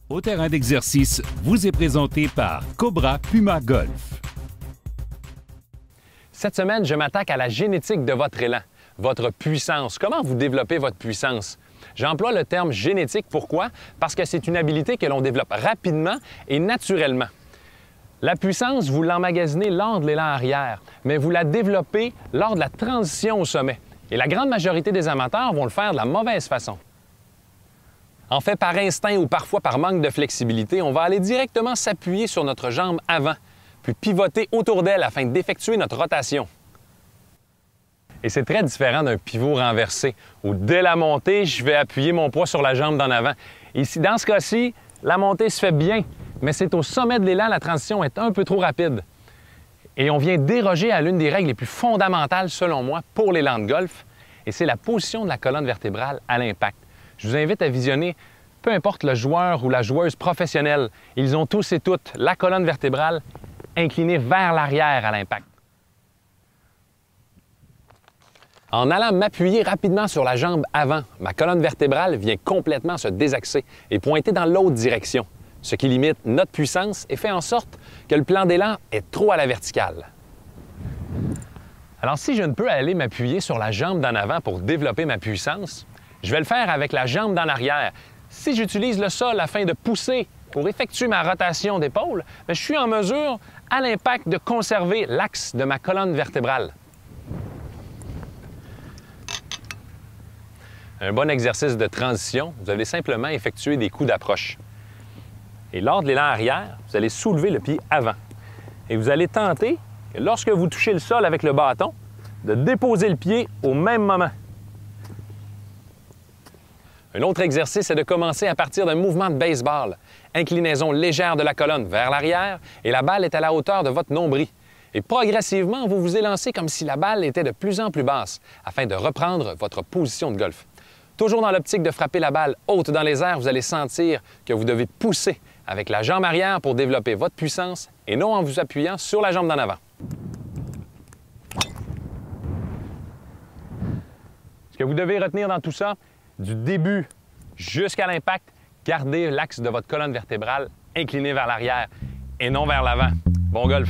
Au terrain d'exercice vous est présenté par Cobra Puma Golf. Cette semaine, je m'attaque à la génétique de votre élan, votre puissance. Comment vous développez votre puissance? J'emploie le terme génétique, pourquoi? Parce que c'est une habilité que l'on développe rapidement et naturellement. La puissance, vous l'emmagasinez lors de l'élan arrière, mais vous la développez lors de la transition au sommet. Et la grande majorité des amateurs vont le faire de la mauvaise façon. En fait, par instinct ou parfois par manque de flexibilité, on va aller directement s'appuyer sur notre jambe avant, puis pivoter autour d'elle afin d'effectuer notre rotation. Et c'est très différent d'un pivot renversé, où dès la montée, je vais appuyer mon poids sur la jambe d'en avant. Ici, dans ce cas-ci, la montée se fait bien, mais c'est au sommet de l'élan, la transition est un peu trop rapide. Et on vient déroger à l'une des règles les plus fondamentales, selon moi, pour l'élan de golf, et c'est la position de la colonne vertébrale à l'impact. Je vous invite à visionner, peu importe le joueur ou la joueuse professionnelle, ils ont tous et toutes la colonne vertébrale inclinée vers l'arrière à l'impact. En allant m'appuyer rapidement sur la jambe avant, ma colonne vertébrale vient complètement se désaxer et pointer dans l'autre direction, ce qui limite notre puissance et fait en sorte que le plan d'élan est trop à la verticale. Alors si je ne peux aller m'appuyer sur la jambe d'en avant pour développer ma puissance, je vais le faire avec la jambe d'en arrière. Si j'utilise le sol afin de pousser pour effectuer ma rotation d'épaule, je suis en mesure, à l'impact, de conserver l'axe de ma colonne vertébrale. Un bon exercice de transition, vous allez simplement effectuer des coups d'approche. Et lors de l'élan arrière, vous allez soulever le pied avant. Et vous allez tenter, lorsque vous touchez le sol avec le bâton, de déposer le pied au même moment. Un autre exercice est de commencer à partir d'un mouvement de baseball. Inclinaison légère de la colonne vers l'arrière et la balle est à la hauteur de votre nombril. Et progressivement, vous vous élancez comme si la balle était de plus en plus basse afin de reprendre votre position de golf. Toujours dans l'optique de frapper la balle haute dans les airs, vous allez sentir que vous devez pousser avec la jambe arrière pour développer votre puissance et non en vous appuyant sur la jambe d'en avant. Ce que vous devez retenir dans tout ça, du début jusqu'à l'impact, gardez l'axe de votre colonne vertébrale incliné vers l'arrière et non vers l'avant. Bon golf!